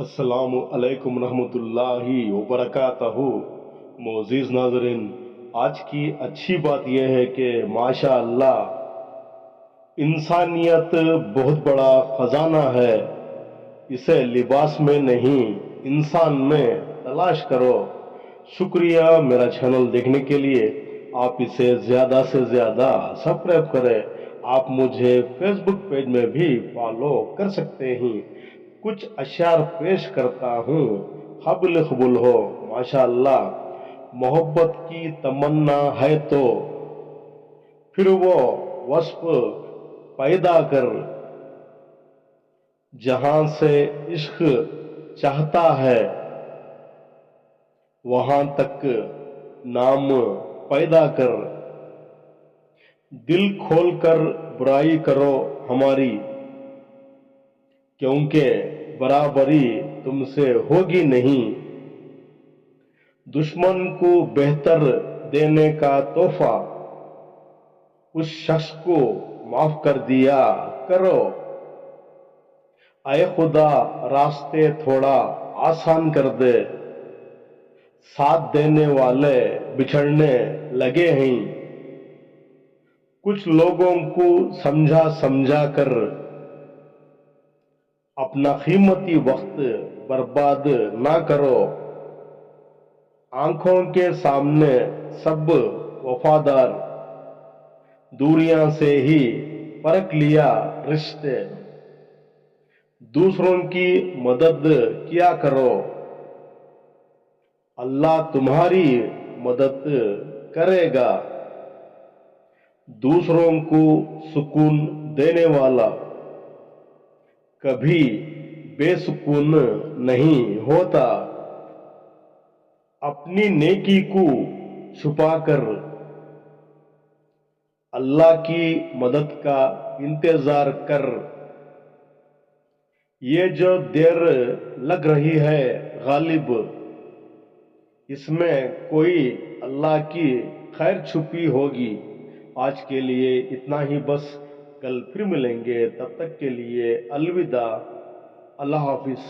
السلام علیکم رحمۃ اللہ وبرکاتہ۔ معزز ناظرین، آج کی اچھی بات یہ ہے کہ ماشاء اللہ انسانیت بہت بڑا خزانہ ہے، اسے لباس میں نہیں انسان میں تلاش کرو۔ شکریہ میرا چینل دیکھنے کے لیے، آپ اسے زیادہ سے زیادہ سبسکرائب کریں۔ آپ مجھے فیس بک پیج میں بھی فالو کر سکتے ہیں۔ کچھ اشعار پیش کرتا ہوں، قابل قبول ہو۔ ماشاء اللہ محبت کی تمنا ہے تو پھر وہ وصف پیدا کر، جہاں سے عشق چاہتا ہے وہاں تک نام پیدا کر۔ دل کھول کر برائی کرو ہماری، کیونکہ برابری تم سے ہوگی نہیں۔ دشمن کو بہتر دینے کا تحفہ اس شخص کو معاف کر دیا کرو۔ اے خدا راستے تھوڑا آسان کر دے، ساتھ دینے والے بچھڑنے لگے ہیں۔ کچھ لوگوں کو سمجھا سمجھا کر اپنا قیمتی وقت برباد نہ کرو۔ آنکھوں کے سامنے سب وفادار، دوریاں سے ہی پرکھ لیا رشتے۔ دوسروں کی مدد کیا کرو، اللہ تمہاری مدد کرے گا۔ دوسروں کو سکون دینے والا کبھی بے سکون نہیں ہوتا۔ اپنی نیکی کو چھپا کر اللہ کی مدد کا انتظار کر۔ یہ جو دیر لگ رہی ہے غالب، اس میں کوئی اللہ کی خیر چھپی ہوگی۔ آج کے لیے اتنا ہی بس، کل پھر ملیں گے، تب تک کے لیے الوداع، اللہ حافظ۔